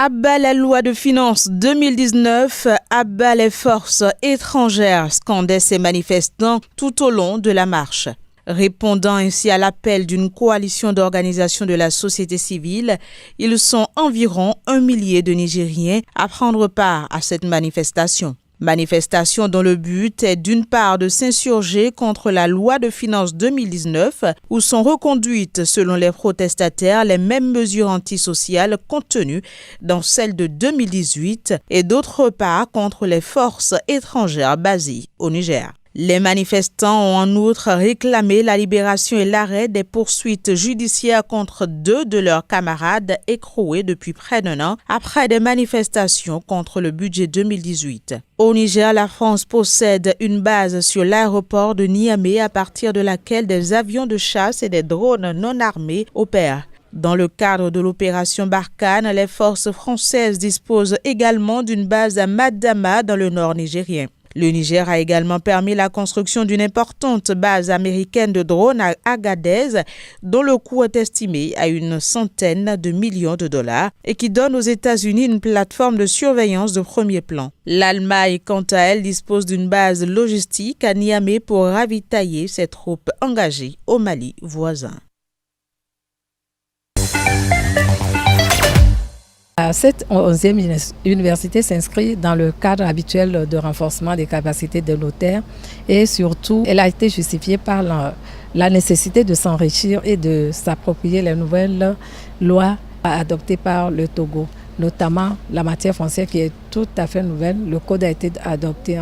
À bas la loi de finances 2019, à bas les forces étrangères, scandaient ces manifestants tout au long de la marche. Répondant ainsi à l'appel d'une coalition d'organisations de la société civile, ils sont environ 1 millier de Nigériens à prendre part à cette manifestation. Manifestation dont le but est d'une part de s'insurger contre la loi de finances 2019 où sont reconduites selon les protestataires les mêmes mesures antisociales contenues dans celle de 2018 et d'autre part contre les forces étrangères basées au Niger. Les manifestants ont en outre réclamé la libération et l'arrêt des poursuites judiciaires contre 2 de leurs camarades écroués depuis près d'1 an après des manifestations contre le budget 2018. Au Niger, la France possède une base sur l'aéroport de Niamey à partir de laquelle des avions de chasse et des drones non armés opèrent. Dans le cadre de l'opération Barkhane, les forces françaises disposent également d'une base à Madama dans le nord nigérien. Le Niger a également permis la construction d'une importante base américaine de drones à Agadez, dont le coût est estimé à une centaine de millions de dollars et qui donne aux États-Unis une plateforme de surveillance de premier plan. L'Allemagne, quant à elle, dispose d'une base logistique à Niamey pour ravitailler ses troupes engagées au Mali voisin. Cette 11e université s'inscrit dans le cadre habituel de renforcement des capacités des notaires et surtout, elle a été justifiée par la nécessité de s'enrichir et de s'approprier les nouvelles lois adoptées par le Togo, notamment la matière foncière qui est tout à fait nouvelle. Le code a été adopté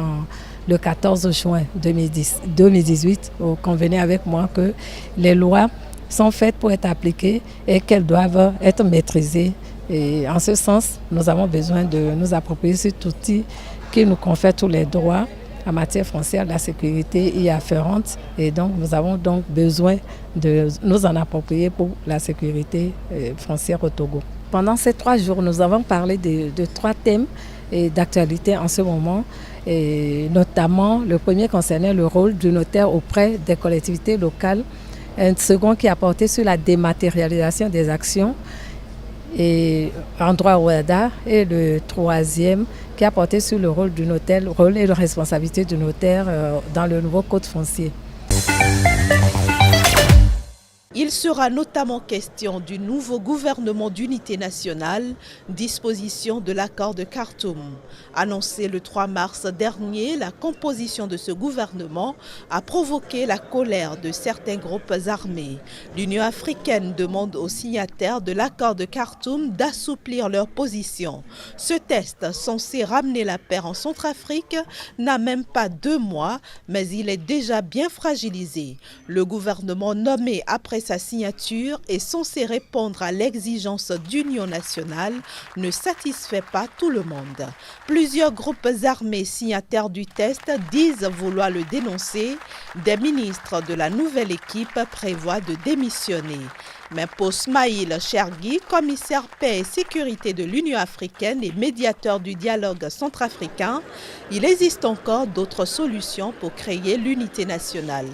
le 14 juin 2018. Vous convenez avec moi que les lois sont faites pour être appliquées et qu'elles doivent être maîtrisées. Et en ce sens, nous avons besoin de nous approprier cet outil qui nous confère tous les droits en matière foncière, la sécurité y afférente. Et donc, nous avons donc besoin de nous en approprier pour la sécurité foncière au Togo. Pendant ces 3 jours, nous avons parlé de 3 thèmes d'actualité en ce moment. Et notamment, le premier concernait le rôle du notaire auprès des collectivités locales. Un second qui a porté sur la dématérialisation des actions et en droit au WADA, et le 3e qui a porté sur le rôle du notaire, le rôle et la responsabilité du notaire dans le nouveau code foncier. Il sera notamment question du nouveau gouvernement d'unité nationale, disposition de l'accord de Khartoum. Annoncé le 3 mars dernier, la composition de ce gouvernement a provoqué la colère de certains groupes armés. L'Union africaine demande aux signataires de l'accord de Khartoum d'assouplir leur position. Ce test, censé ramener la paix en Centrafrique, n'a même pas 2 mois, mais il est déjà bien fragilisé. Le gouvernement nommé après sa signature est censé répondre à l'exigence d'union nationale, ne satisfait pas tout le monde. Plusieurs groupes armés signataires du test disent vouloir le dénoncer. Des ministres de la nouvelle équipe prévoient de démissionner. Mais pour Smaïl Chergui, commissaire paix et sécurité de l'Union africaine et médiateur du dialogue centrafricain, il existe encore d'autres solutions pour créer l'unité nationale.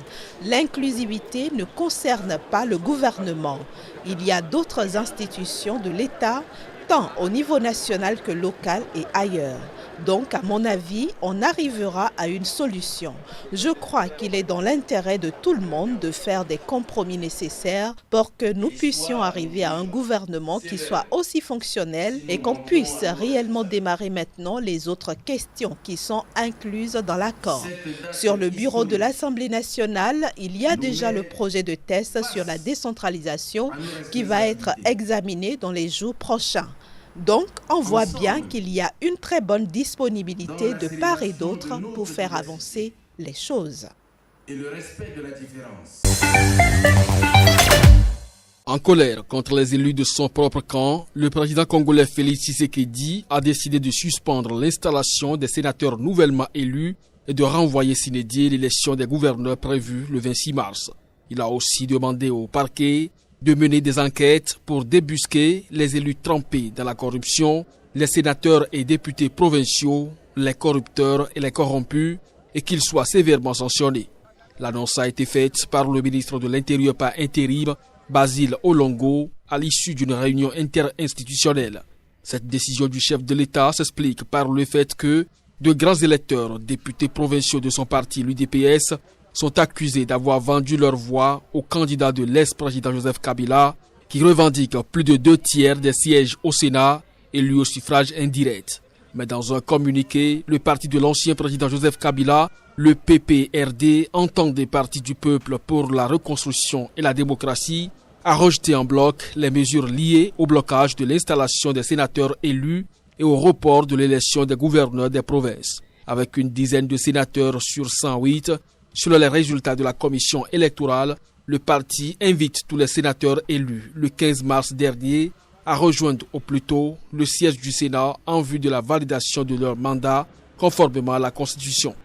L'inclusivité ne concerne pas le gouvernement. Il y a d'autres institutions de l'État, tant au niveau national que local et ailleurs. Donc, à mon avis, on arrivera à une solution. Je crois qu'il est dans l'intérêt de tout le monde de faire des compromis nécessaires pour que nous puissions arriver à un gouvernement qui soit aussi fonctionnel et qu'on puisse réellement démarrer maintenant les autres questions qui sont incluses dans l'accord. Sur le bureau de l'Assemblée nationale, il y a déjà le projet de test sur la décentralisation qui va être examiné dans les jours prochains. Donc, on voit bien qu'il y a une très bonne disponibilité de part et d'autre pour faire avancer les choses. Et le respect de la différence. En colère contre les élus de son propre camp, le président congolais Félix Tshisekedi a décidé de suspendre l'installation des sénateurs nouvellement élus et de renvoyer sine die l'élection des gouverneurs prévue le 26 mars. Il a aussi demandé au parquet de mener des enquêtes pour débusquer les élus trempés dans la corruption, les sénateurs et députés provinciaux, les corrupteurs et les corrompus, et qu'ils soient sévèrement sanctionnés. L'annonce a été faite par le ministre de l'Intérieur par intérim, Basile Olongo, à l'issue d'une réunion interinstitutionnelle. Cette décision du chef de l'État s'explique par le fait que de grands électeurs, députés provinciaux de son parti, l'UDPS, sont accusés d'avoir vendu leur voix au candidat de l'ex-président Joseph Kabila, qui revendique plus de 2/3 des sièges au Sénat, élus au suffrage indirect. Mais dans un communiqué, le parti de l'ancien président Joseph Kabila, le PPRD, entend des partis du peuple pour la reconstruction et la démocratie, a rejeté en bloc les mesures liées au blocage de l'installation des sénateurs élus et au report de l'élection des gouverneurs des provinces. Avec une dizaine de sénateurs sur 108, selon les résultats de la commission électorale, le parti invite tous les sénateurs élus le 15 mars dernier à rejoindre au plus tôt le siège du Sénat en vue de la validation de leur mandat conformément à la Constitution.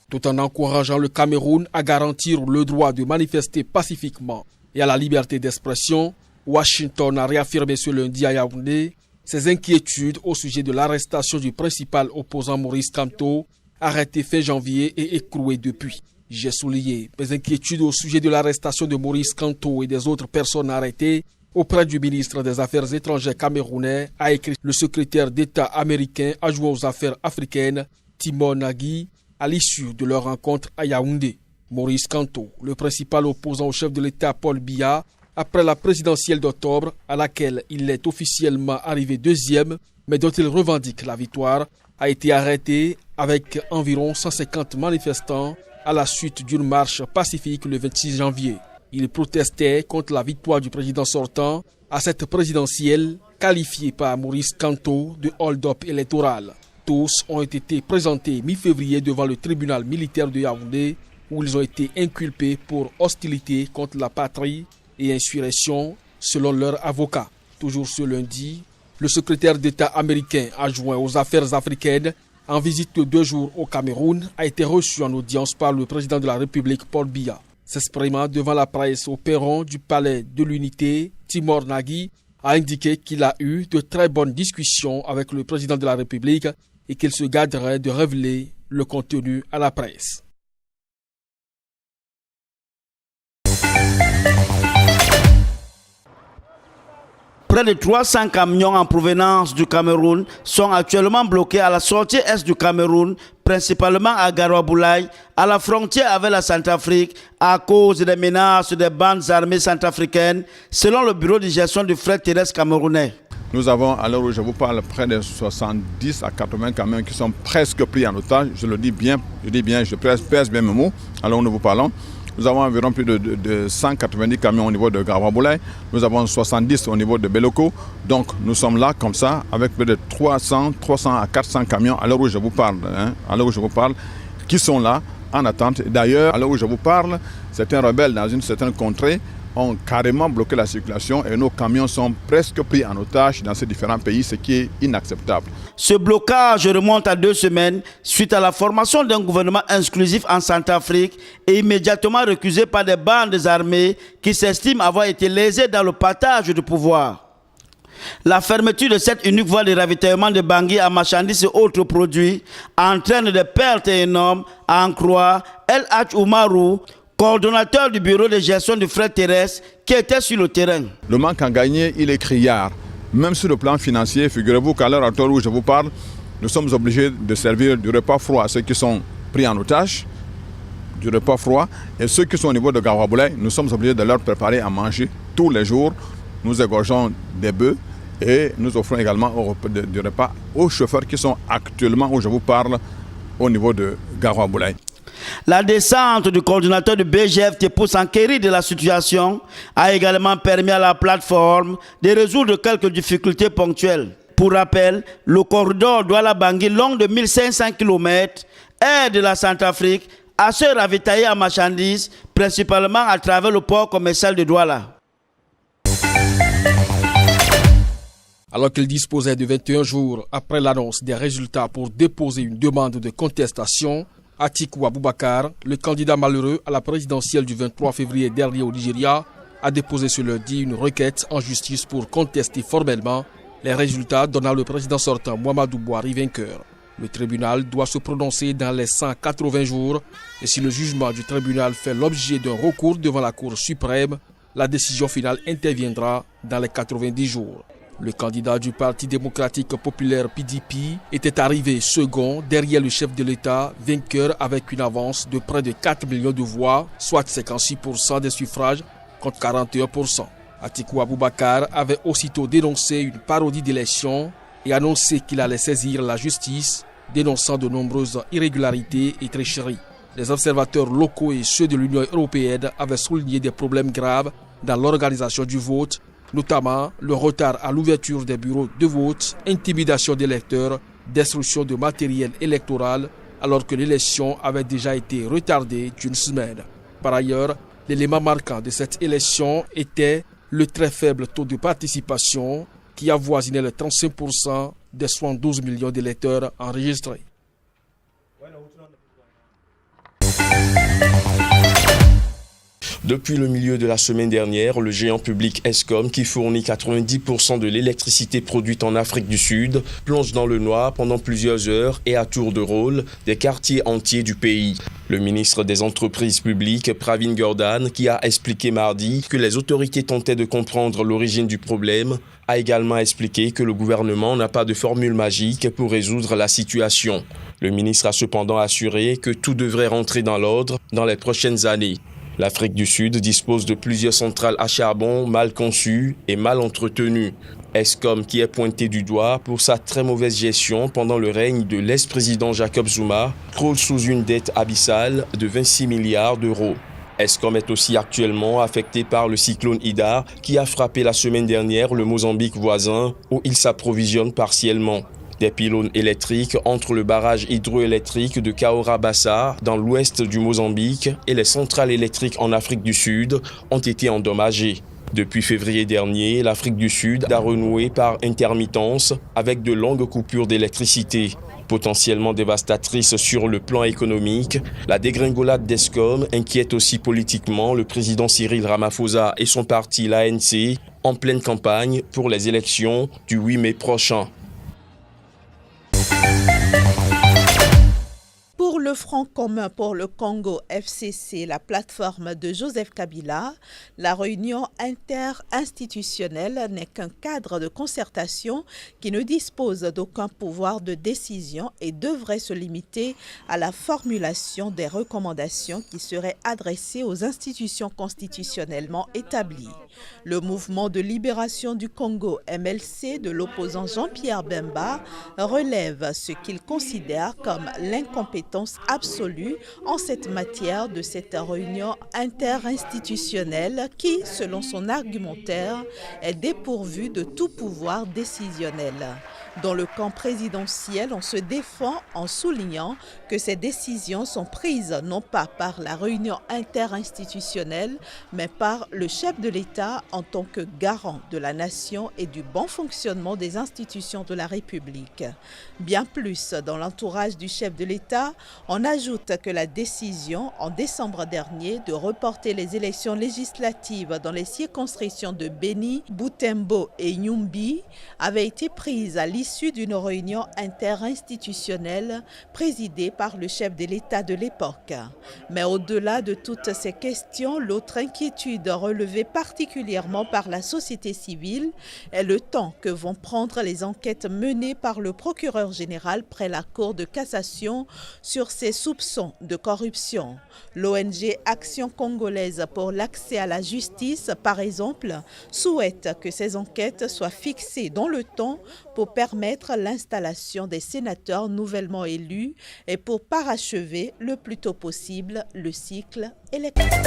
Tout en encourageant le Cameroun à garantir le droit de manifester pacifiquement et à la liberté d'expression, Washington a réaffirmé ce lundi à Yaoundé ses inquiétudes au sujet de l'arrestation du principal opposant Maurice Kamto, arrêté fin janvier et écroué depuis. J'ai souligné mes inquiétudes au sujet de l'arrestation de Maurice Kamto et des autres personnes arrêtées auprès du ministre des Affaires étrangères camerounais, a écrit le secrétaire d'État américain adjoint aux affaires africaines, Timor Nagy, à l'issue de leur rencontre à Yaoundé. Maurice Kamto, le principal opposant au chef de l'État Paul Biya, après la présidentielle d'octobre, à laquelle il est officiellement arrivé deuxième, mais dont il revendique la victoire, a été arrêté avec environ 150 manifestants à la suite d'une marche pacifique le 26 janvier. Il protestait contre la victoire du président sortant à cette présidentielle qualifiée par Maurice Kamto de hold-up électoral. Tous ont été présentés mi-février devant le tribunal militaire de Yaoundé où ils ont été inculpés pour hostilité contre la patrie et insurrection selon leur avocat. Toujours ce lundi, le secrétaire d'État américain adjoint aux affaires africaines en visite de 2 jours au Cameroun a été reçu en audience par le président de la République Paul Biya. S'exprimant devant la presse au perron du palais de l'Unité, Timor Nagy a indiqué qu'il a eu de très bonnes discussions avec le président de la République et qu'il se garderait de révéler le contenu à la presse. Près de 300 camions en provenance du Cameroun sont actuellement bloqués à la sortie est du Cameroun, principalement à Garoua-Boulaye, à la frontière avec la Centrafrique, à cause des menaces des bandes armées centrafricaines, selon le bureau de gestion du fret terrestre camerounais. Nous avons, à l'heure où je vous parle, près de 70 à 80 camions qui sont presque pris en otage. Je le dis bien, je pèse bien mes mots, alors nous vous parlons. Nous avons environ plus de 190 camions au niveau de Garoua-Boulaye. Nous avons 70 au niveau de Beloko. Donc nous sommes là comme ça avec plus de 300 à 400 camions à l'heure où je vous parle, qui sont là en attente. D'ailleurs, à l'heure où je vous parle, certains rebelles dans une certaine contrée ont carrément bloqué la circulation et nos camions sont presque pris en otage dans ces différents pays, ce qui est inacceptable. Ce blocage remonte à 2 semaines suite à la formation d'un gouvernement exclusif en Centrafrique et immédiatement recusé par des bandes armées qui s'estiment avoir été lésées dans le partage du pouvoir. La fermeture de cette unique voie de ravitaillement de Bangui à marchandises et autres produits entraîne des pertes énormes, à en croire El Hadj Oumarou, coordonnateur du bureau de gestion du fret terrestre qui était sur le terrain. Le manque à gagner, il est criard. Même sur le plan financier, figurez-vous qu'à l'heure actuelle où je vous parle, nous sommes obligés de servir du repas froid à ceux qui sont pris en otage, du repas froid, et ceux qui sont au niveau de Garoua-Boulaye, nous sommes obligés de leur préparer à manger tous les jours. Nous égorgeons des bœufs et nous offrons également du repas aux chauffeurs qui sont actuellement, où je vous parle, au niveau de Garoua-Boulaye. La descente du coordinateur du BGFT pour s'enquérir de la situation a également permis à la plateforme de résoudre quelques difficultés ponctuelles. Pour rappel, le corridor Douala-Bangui, long de 1500 km, aide la Centrafrique à se ravitailler en marchandises, principalement à travers le port commercial de Douala. Alors qu'il disposait de 21 jours après l'annonce des résultats pour déposer une demande de contestation, Atiku Abubakar, le candidat malheureux à la présidentielle du 23 février dernier au Nigeria, a déposé ce lundi une requête en justice pour contester formellement les résultats donnant le président sortant Muhammadu Buhari vainqueur. Le tribunal doit se prononcer dans les 180 jours et si le jugement du tribunal fait l'objet d'un recours devant la Cour suprême, La décision finale interviendra dans les 90 jours. Le candidat du Parti démocratique populaire PDP était arrivé second derrière le chef de l'État, vainqueur avec une avance de près de 4 millions de voix, soit 56% des suffrages contre 41%. Atikou Abubakar avait aussitôt dénoncé une parodie d'élection et annoncé qu'il allait saisir la justice, dénonçant de nombreuses irrégularités et tricheries. Les observateurs locaux et ceux de l'Union européenne avaient souligné des problèmes graves dans l'organisation du vote, notamment le retard à l'ouverture des bureaux de vote, intimidation des électeurs, destruction de matériel électoral, alors que l'élection avait déjà été retardée d'une semaine. Par ailleurs, l'élément marquant de cette élection était le très faible taux de participation qui avoisinait les 35% des 72 millions d'électeurs enregistrés. Depuis le milieu de la semaine dernière, le géant public Eskom, qui fournit 90% de l'électricité produite en Afrique du Sud, plonge dans le noir pendant plusieurs heures et à tour de rôle des quartiers entiers du pays. Le ministre des Entreprises publiques, Pravin Gordhan, qui a expliqué mardi que les autorités tentaient de comprendre l'origine du problème, a également expliqué que le gouvernement n'a pas de formule magique pour résoudre la situation. Le ministre a cependant assuré que tout devrait rentrer dans l'ordre dans les prochaines années. L'Afrique du Sud dispose de plusieurs centrales à charbon mal conçues et mal entretenues. Eskom, qui est pointé du doigt pour sa très mauvaise gestion pendant le règne de l'ex-président Jacob Zuma, croule sous une dette abyssale de 26 milliards d'euros. Eskom est aussi actuellement affecté par le cyclone Ida qui a frappé la semaine dernière le Mozambique voisin où il s'approvisionne partiellement. Des pylônes électriques entre le barrage hydroélectrique de Cahora Bassa dans l'ouest du Mozambique et les centrales électriques en Afrique du Sud ont été endommagées. Depuis février dernier, l'Afrique du Sud a renoué par intermittence avec de longues coupures d'électricité. Potentiellement dévastatrice sur le plan économique, la dégringolade d'Eskom inquiète aussi politiquement le président Cyril Ramaphosa et son parti, l'ANC, en pleine campagne pour les élections du 8 mai prochain. Pour le Front commun pour le Congo FCC, la plateforme de Joseph Kabila, la réunion interinstitutionnelle n'est qu'un cadre de concertation qui ne dispose d'aucun pouvoir de décision et devrait se limiter à la formulation des recommandations qui seraient adressées aux institutions constitutionnellement établies. Le mouvement de libération du Congo MLC de l'opposant Jean-Pierre Bemba relève ce qu'il considère comme l'incompétence absolue en cette matière de cette réunion interinstitutionnelle qui, selon son argumentaire, est dépourvue de tout pouvoir décisionnel. Dans le camp présidentiel, on se défend en soulignant que ces décisions sont prises non pas par la réunion interinstitutionnelle, mais par le chef de l'État en tant que garant de la nation et du bon fonctionnement des institutions de la République. Bien plus, dans l'entourage du chef de l'État, on ajoute que la décision en décembre dernier de reporter les élections législatives dans les circonscriptions de Beni, Butembo et Nyumbi avait été prise à l'issue d'une réunion interinstitutionnelle présidée par le chef de l'État de l'époque. Mais au-delà de toutes ces questions, l'autre inquiétude relevée particulièrement par la société civile est le temps que vont prendre les enquêtes menées par le procureur général près la Cour de cassation sur ces soupçons de corruption. L'ONG Action congolaise pour l'accès à la justice, par exemple, souhaite que ces enquêtes soient fixées dans le temps pour permettre l'installation des sénateurs nouvellement élus et pour parachever le plus tôt possible le cycle électoral.